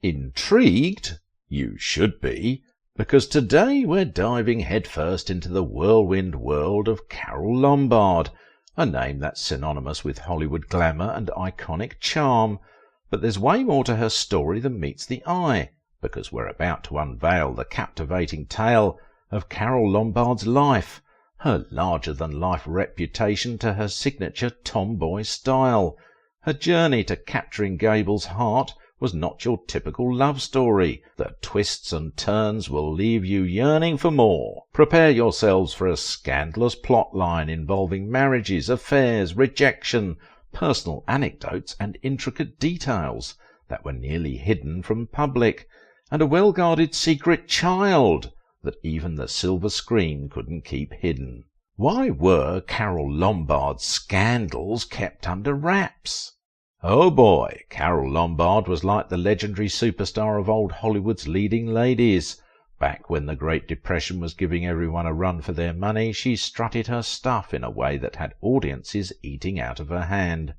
Intrigued? You should be, because today we're diving headfirst into the whirlwind world of Carole Lombard, a name that's synonymous with Hollywood glamour and iconic charm. But there's way more to her story than meets the eye, because we're about to unveil the captivating tale of Carole Lombard's life, her larger-than-life reputation to her signature tomboy style. Her journey to capturing Gable's heart was not your typical love story. The twists and turns will leave you yearning for more. Prepare yourselves for a scandalous plotline involving marriages, affairs, rejection, personal anecdotes and intricate details that were nearly hidden from public, and a well-guarded secret child that even the silver screen couldn't keep hidden. Why were Carole Lombard's scandals kept under wraps? Oh boy, Carole Lombard was like the legendary superstar of old Hollywood's leading ladies. Back when the Great Depression was giving everyone a run for their money, she strutted her stuff in a way that had audiences eating out of her hand.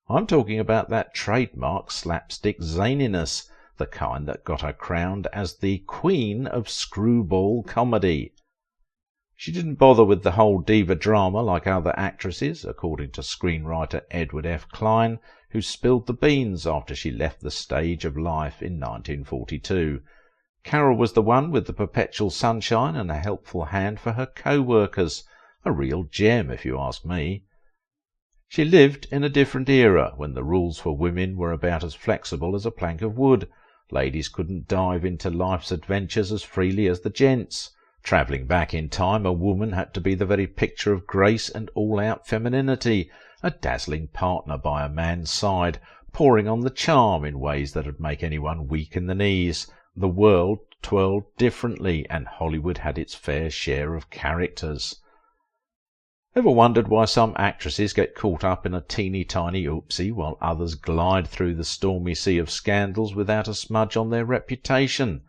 I'm talking about that trademark slapstick zaniness, the kind that got her crowned as the Queen of Screwball Comedy. She didn't bother with the whole diva drama like other actresses, according to screenwriter Edward F. Klein, who spilled the beans after she left the stage of life in 1942. Carole was the one with the perpetual sunshine and a helpful hand for her co-workers, a real gem if you ask me. She lived in a different era, when the rules for women were about as flexible as a plank of wood. Ladies couldn't dive into life's adventures as freely as the gents. Travelling back in time, a woman had to be the very picture of grace and all-out femininity, a dazzling partner by a man's side, pouring on the charm in ways that would make anyone weak in the knees. The world twirled differently, and Hollywood had its fair share of characters. Ever wondered why some actresses get caught up in a teeny-tiny oopsie, while others glide through the stormy sea of scandals without a smudge on their reputation?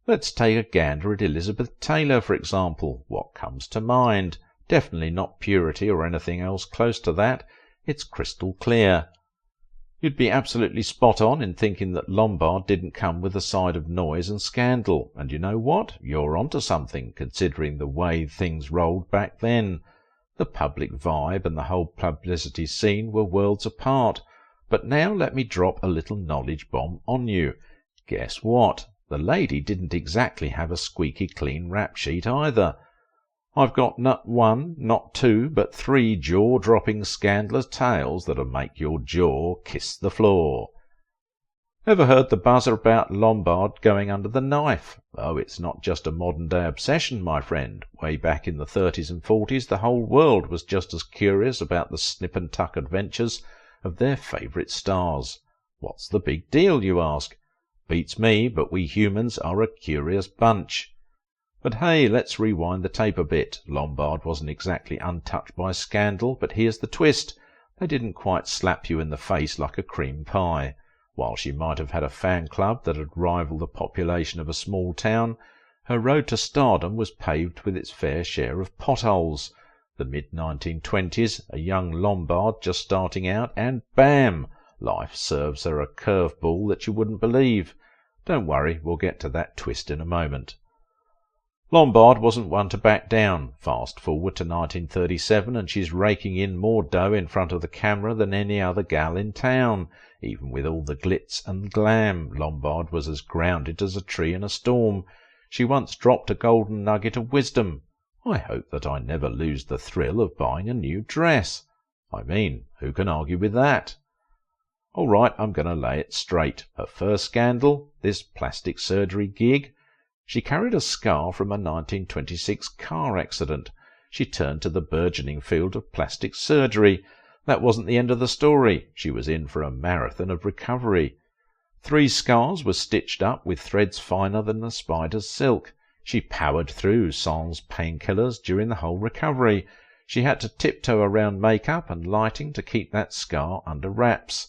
Let's take a gander at Elizabeth Taylor, for example. What comes to mind? Definitely not purity or anything else close to that. It's crystal clear. You'd be absolutely spot on in thinking that Lombard didn't come with a side of noise and scandal. And you know what? You're onto something, considering the way things rolled back then. The public vibe and the whole publicity scene were worlds apart. But now let me drop a little knowledge bomb on you. Guess what? The lady didn't exactly have a squeaky clean rap sheet either. I've got not one, not two, but three jaw-dropping scandalous tales that'll make your jaw kiss the floor. Ever heard the buzz about Lombard going under the knife? Oh, it's not just a modern-day obsession, my friend. Way back in the 30s and 40s, the whole world was just as curious about the snip-and-tuck adventures of their favourite stars. What's the big deal, you ask? Beats me, but we humans are a curious bunch. But hey, let's rewind the tape a bit. Lombard wasn't exactly untouched by scandal, but here's the twist. They didn't quite slap you in the face like a cream pie. While she might have had a fan club that had rivaled the population of a small town, her road to stardom was paved with its fair share of potholes. The mid-1920s, a young Lombard just starting out, and bam! Life serves her a curveball that you wouldn't believe. Don't worry, we'll get to that twist in a moment. Lombard wasn't one to back down. Fast forward to 1937 and she's raking in more dough in front of the camera than any other gal in town. Even with all the glitz and glam, Lombard was as grounded as a tree in a storm. She once dropped a golden nugget of wisdom. I hope that I never lose the thrill of buying a new dress. I mean, who can argue with that? All right, I'm going to lay it straight. Her first scandal, this plastic surgery gig. She carried a scar from a 1926 car accident. She turned to the burgeoning field of plastic surgery. That wasn't the end of the story. She was in for a marathon of recovery. 3 scars were stitched up with threads finer than the spider's silk. She powered through sans painkillers during the whole recovery. She had to tiptoe around makeup and lighting to keep that scar under wraps.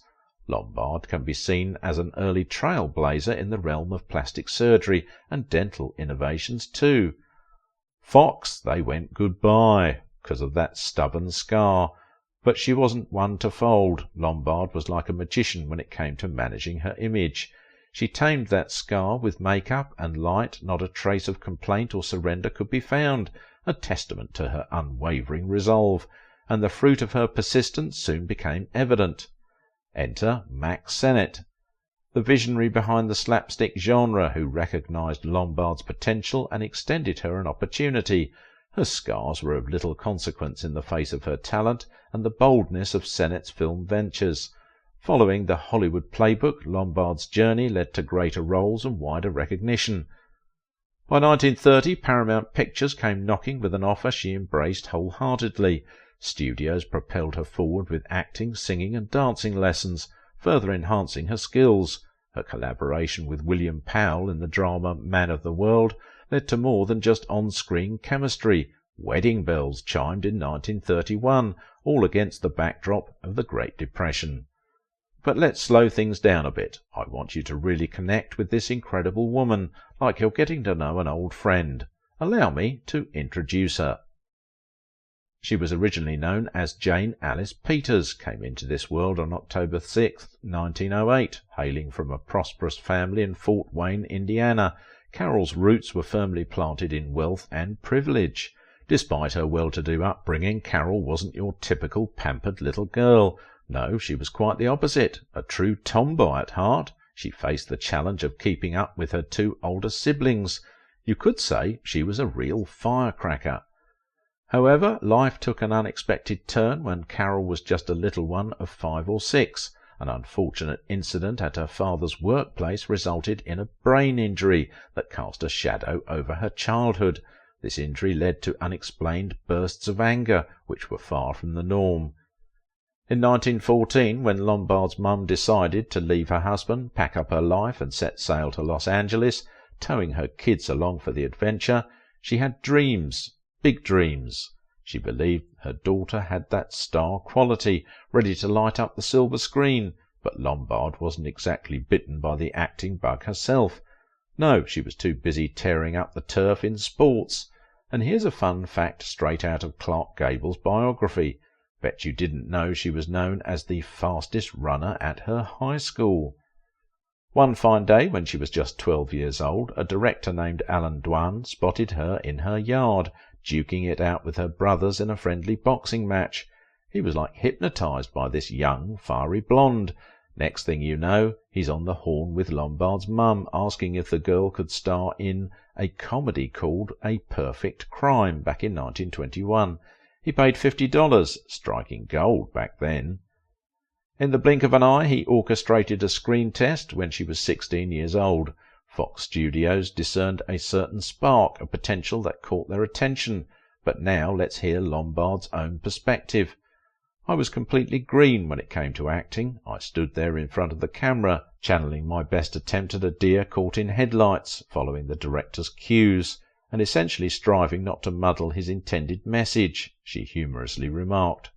Lombard can be seen as an early trailblazer in the realm of plastic surgery and dental innovations too. Fox, they went goodbye because of that stubborn scar. But she wasn't one to fold. Lombard was like a magician when it came to managing her image. She tamed that scar with make-up and light. Not a trace of complaint or surrender could be found, a testament to her unwavering resolve, and the fruit of her persistence soon became evident. Enter Max Sennett, the visionary behind the slapstick genre, who recognised Lombard's potential and extended her an opportunity. Her scars were of little consequence in the face of her talent and the boldness of Sennett's film ventures. Following the Hollywood playbook, Lombard's journey led to greater roles and wider recognition. By 1930, Paramount Pictures came knocking with an offer she embraced wholeheartedly. Studios propelled her forward with acting, singing and dancing lessons, further enhancing her skills. Her collaboration with William Powell in the drama Man of the World led to more than just on-screen chemistry. Wedding bells chimed in 1931, all against the backdrop of the Great Depression. But let's slow things down a bit. I want you to really connect with this incredible woman, like you're getting to know an old friend. Allow me to introduce her. She was originally known as Jane Alice Peters, came into this world on October 6, 1908, hailing from a prosperous family in Fort Wayne, Indiana. Carole's roots were firmly planted in wealth and privilege. Despite her well-to-do upbringing, Carole wasn't your typical pampered little girl. No, she was quite the opposite, a true tomboy at heart. She faced the challenge of keeping up with her two older siblings. You could say she was a real firecracker. However, life took an unexpected turn when Carole was just a little one of 5 or 6. An unfortunate incident at her father's workplace resulted in a brain injury that cast a shadow over her childhood. This injury led to unexplained bursts of anger, which were far from the norm. In 1914, when Lombard's mum decided to leave her husband, pack up her life and set sail to Los Angeles, towing her kids along for the adventure, she had dreams, big dreams. She believed her daughter had that star quality, ready to light up the silver screen, but Lombard wasn't exactly bitten by the acting bug herself. No, she was too busy tearing up the turf in sports. And here's a fun fact straight out of Clark Gable's biography. Bet you didn't know she was known as the fastest runner at her high school. One fine day, when she was just 12 years old, a director named Alan Dwan spotted her in her yard, duking it out with her brothers in a friendly boxing match. He was like hypnotized by this young, fiery blonde. Next thing you know, he's on the horn with Lombard's mum, asking if the girl could star in a comedy called A Perfect Crime back in 1921. He paid $50, striking gold back then. In the blink of an eye, he orchestrated a screen test when she was 16 years old. Fox Studios discerned a certain spark, a potential that caught their attention. But now let's hear Lombard's own perspective. I was completely green when it came to acting. I stood there in front of the camera, channeling my best attempt at a deer caught in headlights, following the director's cues, and essentially striving not to muddle his intended message, she humorously remarked.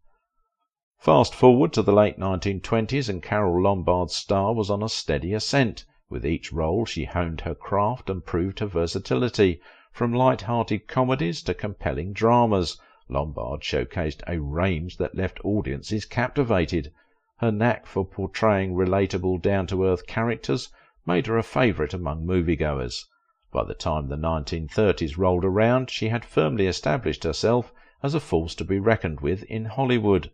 Fast forward to the late 1920s, and Carole Lombard's star was on a steady ascent. With each role she honed her craft and proved her versatility. From light-hearted comedies to compelling dramas, Lombard showcased a range that left audiences captivated. Her knack for portraying relatable, down-to-earth characters made her a favourite among moviegoers. By the time the 1930s rolled around, she had firmly established herself as a force to be reckoned with in Hollywood.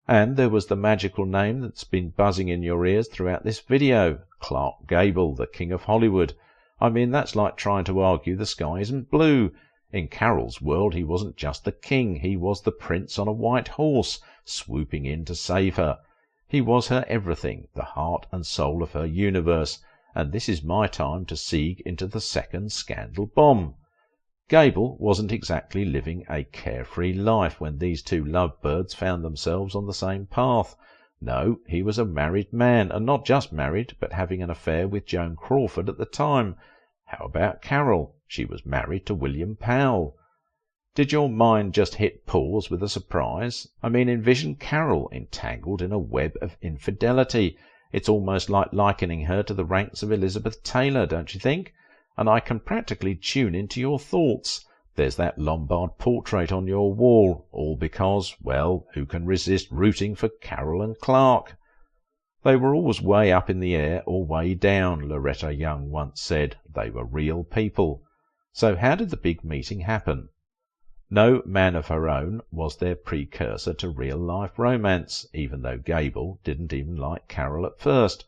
And there was the magical name that's been buzzing in your ears throughout this video, Clark Gable, the king of Hollywood. I mean, that's like trying to argue the sky isn't blue. In Carole's world, he wasn't just the king, he was the prince on a white horse, swooping in to save her. He was her everything, the heart and soul of her universe, and this is my time to siege into the second scandal bomb. Gable wasn't exactly living a carefree life when these two lovebirds found themselves on the same path. No, he was a married man, and not just married, but having an affair with Joan Crawford at the time. How about Carole? She was married to William Powell. Did your mind just hit pause with a surprise? I mean, envision Carole entangled in a web of infidelity. It's almost like likening her to the ranks of Elizabeth Taylor, don't you think? And I can practically tune into your thoughts. There's that Lombard portrait on your wall, all because, well, who can resist rooting for Carole and Clark? They were always way up in the air or way down, Loretta Young once said. They were real people. So how did the big meeting happen? No Man of Her Own was their precursor to real-life romance, even though Gable didn't even like Carole at first.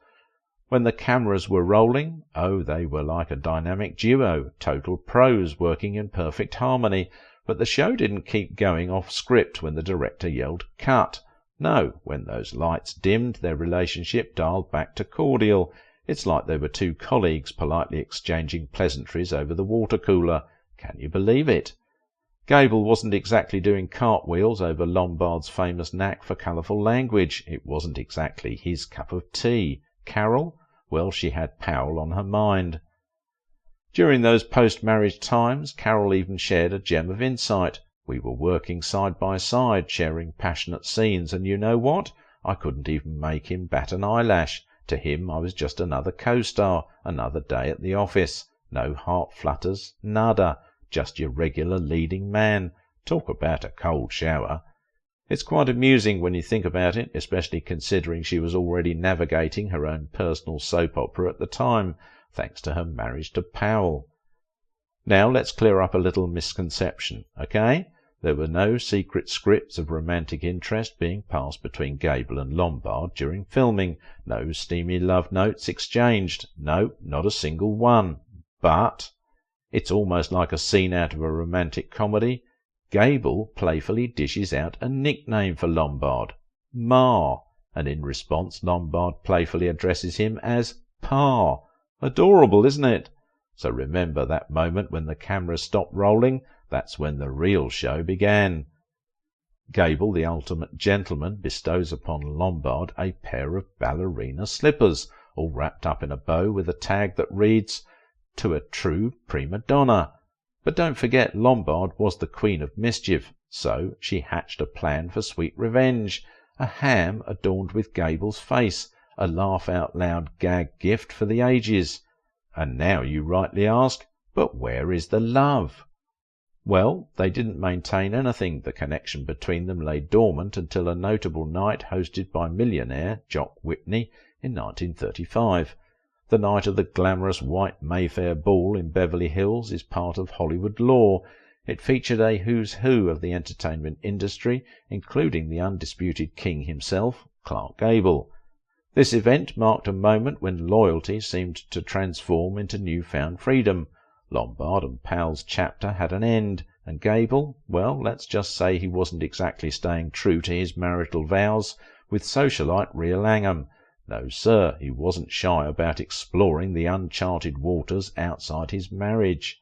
When the cameras were rolling, oh, they were like a dynamic duo, total pros working in perfect harmony, but the show didn't keep going off script when the director yelled cut. No, when those lights dimmed, their relationship dialed back to cordial. It's like they were two colleagues politely exchanging pleasantries over the water cooler. Can you believe it? Gable wasn't exactly doing cartwheels over Lombard's famous knack for colourful language. It wasn't exactly his cup of tea. Carole? Well, she had Powell on her mind. During those post-marriage times, Carole even shared a gem of insight. We were working side by side, sharing passionate scenes, and you know what? I couldn't even make him bat an eyelash. To him I was just another co-star, another day at the office. No heart flutters, nada. Just your regular leading man. Talk about a cold shower. It's quite amusing when you think about it, especially considering she was already navigating her own personal soap opera at the time, thanks to her marriage to Powell. Now let's clear up a little misconception, okay? There were no secret scripts of romantic interest being passed between Gable and Lombard during filming, no steamy love notes exchanged, no, not a single one. But it's almost like a scene out of a romantic comedy. Gable playfully dishes out a nickname for Lombard, Ma, and in response Lombard playfully addresses him as Pa. Adorable, isn't it? So remember that moment when the camera stopped rolling? That's when the real show began. Gable, the ultimate gentleman, bestows upon Lombard a pair of ballerina slippers, all wrapped up in a bow with a tag that reads, "To a true prima donna." But don't forget, Lombard was the queen of mischief, so she hatched a plan for sweet revenge, a ham adorned with Gable's face, a laugh-out-loud gag gift for the ages. And now you rightly ask, but where is the love? Well, they didn't maintain anything. The connection between them lay dormant until a notable night hosted by millionaire Jock Whitney in 1935. The night of the glamorous White Mayfair Ball in Beverly Hills is part of Hollywood lore. It featured a who's who of the entertainment industry, including the undisputed king himself, Clark Gable. This event marked a moment when loyalty seemed to transform into newfound freedom. Lombard and Powell's chapter had an end, and Gable, well, let's just say he wasn't exactly staying true to his marital vows with socialite Rhea Langham. No, sir, he wasn't shy about exploring the uncharted waters outside his marriage.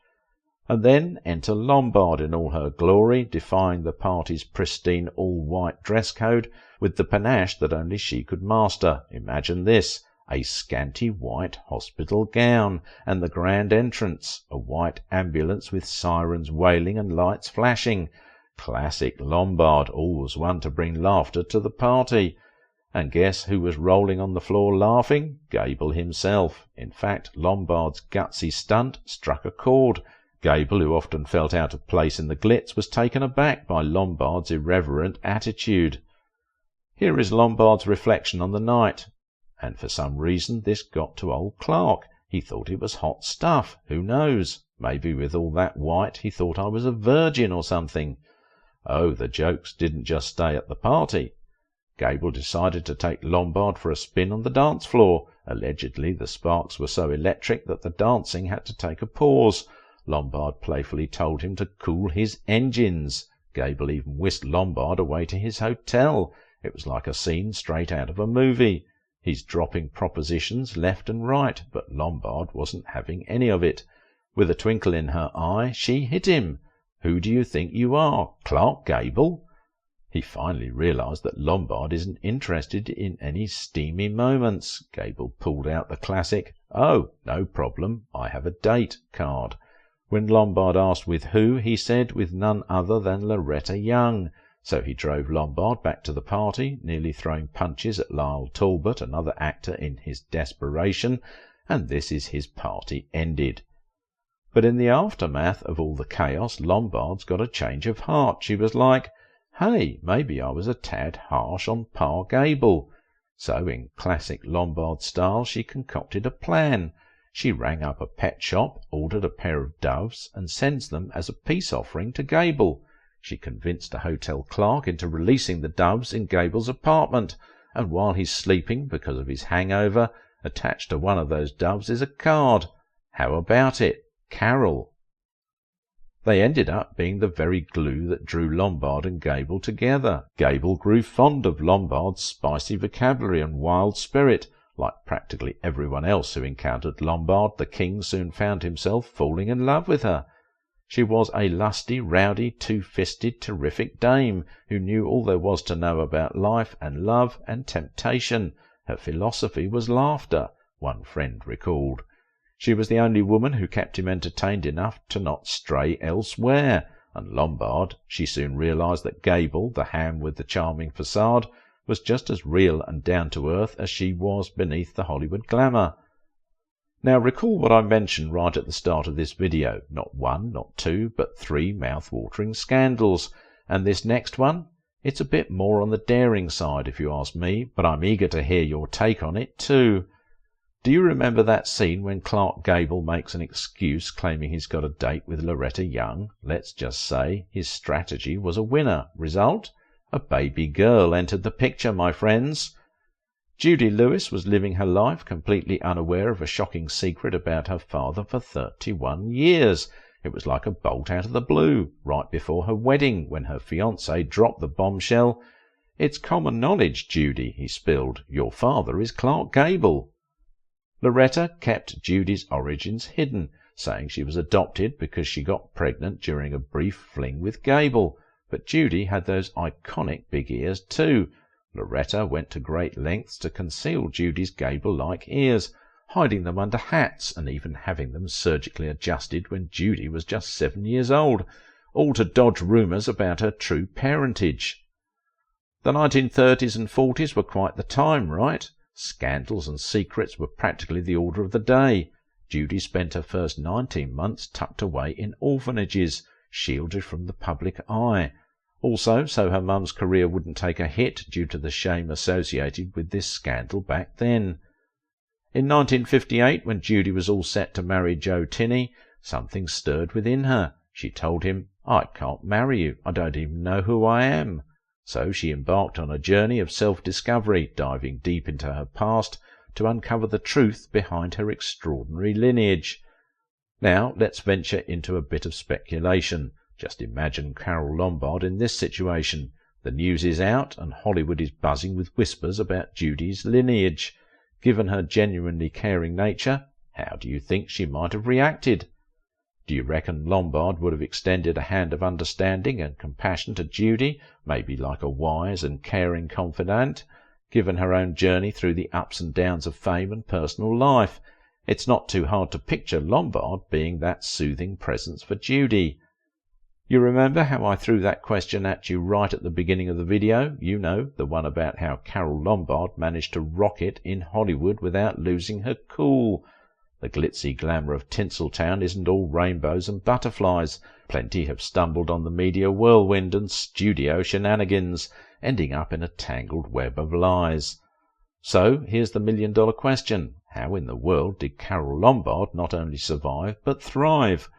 And then enter Lombard in all her glory, defying the party's pristine all-white dress code with the panache that only she could master. Imagine this, a scanty white hospital gown, and the grand entrance, a white ambulance with sirens wailing and lights flashing. Classic Lombard, always one to bring laughter to the party. And guess who was rolling on the floor laughing? Gable himself. In fact, Lombard's gutsy stunt struck a chord. Gable, who often felt out of place in the glitz, was taken aback by Lombard's irreverent attitude. Here is Lombard's reflection on the night. And for some reason this got to old Clark. He thought it was hot stuff. Who knows? Maybe with all that white he thought I was a virgin or something. Oh, the jokes didn't just stay at the party. Gable decided to take Lombard for a spin on the dance floor. Allegedly, the sparks were so electric that the dancing had to take a pause. Lombard playfully told him to cool his engines. Gable even whisked Lombard away to his hotel. It was like a scene straight out of a movie. He's dropping propositions left and right, but Lombard wasn't having any of it. With a twinkle in her eye, she hit him. Who do you think you are, Clark Gable? He finally realized that Lombard isn't interested in any steamy moments. Gable pulled out the classic, "Oh, no problem, I have a date" card. When Lombard asked with who, he said with none other than Loretta Young. So he drove Lombard back to the party, nearly throwing punches at Lyle Talbot, another actor in his desperation, and this is his party ended. But in the aftermath of all the chaos, Lombard's got a change of heart. She was like, hey, maybe I was a tad harsh on Pa Gable. So, in classic Lombard style, she concocted a plan. She rang up a pet shop, ordered a pair of doves, and sends them as a peace offering to Gable. She convinced a hotel clerk into releasing the doves in Gable's apartment, and while he's sleeping because of his hangover, attached to one of those doves is a card. How about it? Carole. They ended up being the very glue that drew Lombard and Gable together. Gable grew fond of Lombard's spicy vocabulary and wild spirit. Like practically everyone else who encountered Lombard, the king soon found himself falling in love with her. She was a lusty, rowdy, two-fisted, terrific dame who knew all there was to know about life and love and temptation. Her philosophy was laughter, one friend recalled. She was the only woman who kept him entertained enough to not stray elsewhere, and Lombard, she soon realized that Gable, the ham with the charming facade, was just as real and down-to-earth as she was beneath the Hollywood glamour. Now recall what I mentioned right at the start of this video. Not one, not two, but 3 mouth-watering scandals. And this next one? It's a bit more on the daring side, if you ask me, but I'm eager to hear your take on it too. Do you remember that scene when Clark Gable makes an excuse claiming he's got a date with Loretta Young? Let's just say his strategy was a winner. Result? A baby girl entered the picture, my friends. Judy Lewis was living her life completely unaware of a shocking secret about her father for 31 years. It was like a bolt out of the blue, right before her wedding, when her fiancé dropped the bombshell. "It's common knowledge, Judy," he spilled. "Your father is Clark Gable." Loretta kept Judy's origins hidden, saying she was adopted because she got pregnant during a brief fling with Gable. But Judy had those iconic big ears too. Loretta went to great lengths to conceal Judy's Gable-like ears, hiding them under hats and even having them surgically adjusted when Judy was just 7 years old, all to dodge rumours about her true parentage. The 1930s and 40s were quite the time, right? Scandals and secrets were practically the order of the day. Judy spent her first 19 months tucked away in orphanages, shielded from the public eye. Also, so her mum's career wouldn't take a hit due to the shame associated with this scandal back then. In 1958, when Judy was all set to marry Joe Tinney, something stirred within her. She told him, "I can't marry you. I don't even know who I am." So she embarked on a journey of self-discovery, diving deep into her past to uncover the truth behind her extraordinary lineage. Now let's venture into a bit of speculation. Just imagine Carole Lombard in this situation. The news is out and Hollywood is buzzing with whispers about Judy's lineage. Given her genuinely caring nature, how do you think she might have reacted? Do you reckon Lombard would have extended a hand of understanding and compassion to Judy, maybe like a wise and caring confidant, given her own journey through the ups and downs of fame and personal life? It's not too hard to picture Lombard being that soothing presence for Judy. You remember how I threw that question at you right at the beginning of the video? You know, the one about how Carole Lombard managed to rock it in Hollywood without losing her cool. The glitzy glamour of Tinseltown isn't all rainbows and butterflies. Plenty have stumbled on the media whirlwind and studio shenanigans, ending up in a tangled web of lies. So here's the million-dollar question. How in the world did Carole Lombard not only survive but thrive?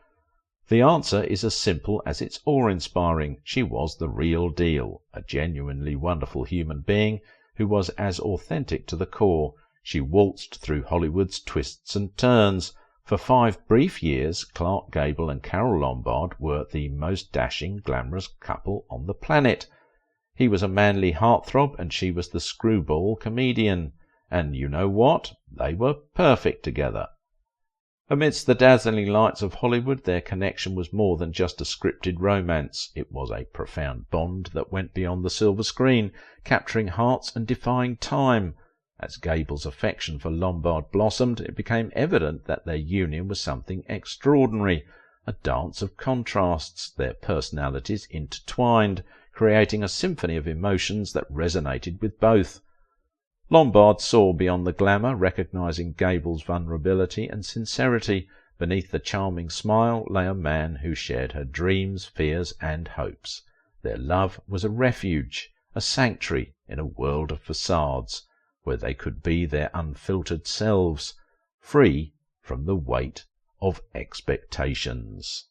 The answer is as simple as it's awe-inspiring. She was the real deal, a genuinely wonderful human being who was as authentic to the core. She waltzed through Hollywood's twists and turns. For 5 brief years, Clark Gable and Carole Lombard were the most dashing, glamorous couple on the planet. He was a manly heartthrob and she was the screwball comedian. And you know what? They were perfect together. Amidst the dazzling lights of Hollywood, their connection was more than just a scripted romance. It was a profound bond that went beyond the silver screen, capturing hearts and defying time. As Gable's affection for Lombard blossomed, it became evident that their union was something extraordinary, a dance of contrasts, their personalities intertwined, creating a symphony of emotions that resonated with both. Lombard saw beyond the glamour, recognizing Gable's vulnerability and sincerity. Beneath the charming smile lay a man who shared her dreams, fears, and hopes. Their love was a refuge, a sanctuary in a world of facades. where they could be their unfiltered selves, free from the weight of expectations.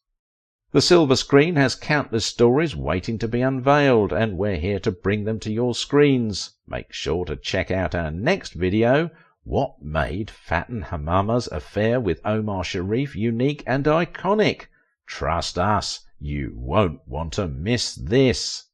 The silver screen has countless stories waiting to be unveiled, and we're here to bring them to your screens. Make sure to check out our next video, What Made Faten Hamama's affair with Omar Sharif unique and iconic? Trust us, you won't want to miss this.